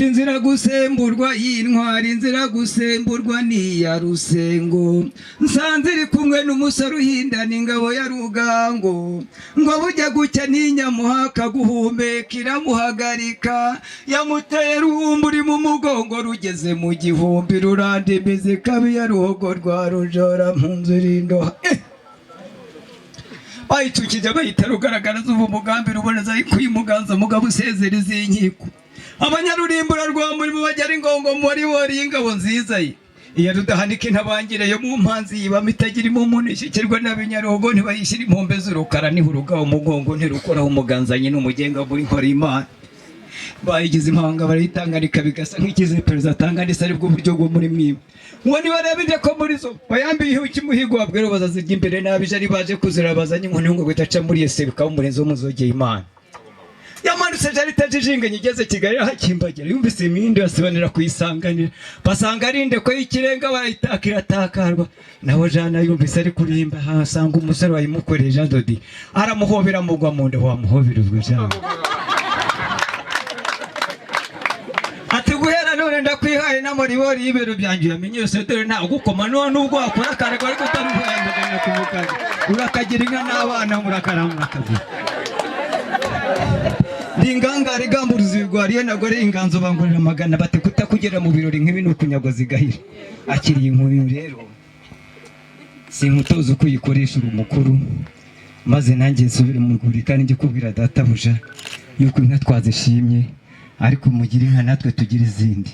ati nzira gusemburwa y'intwari inzira gusemburwa n'iya Rusengo nsanze iri kumwe n'umusore uhindana ingabo ya Rugango ngo bujya gucya n'inyamuhaka guhumeka iramuhagarika yamuteye ruhumburi mu mugongo rugeze mu gihumbi rurandimize kabi ya ruhogo rwa rujora mu nzu irindo bayitukije bahita rugaragaraza ubu mugambi ruboneza kuyimuganza mugabo usezereza inkiko abanyarurimbura rwa murimo bajya ingongo muri wori y'ingabo nziza ye iya rudahanika intabangire yo mu mpanzi yibamo itagira umuntu ishyikirwa n'abinyaruhogo ntibayishyira impombe z'urukara nihurugaho umugongo ntirukoraho umuganzanye n'umugenga muri nkora imana bayigize impanga barayitanganika bigasa nk'ikize perezida atanga ndetse aribwo buryo bwo muri mwiba ngo nibarebe ko muri zo bayambiye ikimuhigo wabwira bazazirya imbere nabije ari baje kuzirabazanye inkoni ngo bitaca muri ese bikaba umurenzi w'umuzogeye imana yamanutse jari tajijinganye igeze Kigali hakimbagira yumvise imindi basibanira kuyisanganira basanga arinde ko ikirenga barayitakira takarwa naho jana yumvise ari kurimba hasanga umusore wayimukoreye Jean Dodi aramuhobera mugwa mu nda wamuhoberezwe cyane ati guhera none ndakwihaye n'amoribori y'ibero byanjye yamenye yose dore nta gukoma none ubwo wakora akarego ariko utaruhembagana kumukaje urakagira inka n'abana murakaramura akavuga Lingangare gamburuzi rwariye nagore inganzo bangurira magana bate kutakugera mu birori nk'ibi nukunyagwa zigahira akiri inkuru rero sinkutoza kuyikoresha urumukuru maze nanjye nsubire mu rwuri kandi njye kubwira databuja yuko inka twazishimye ariko mugira inka natwe tugira izindi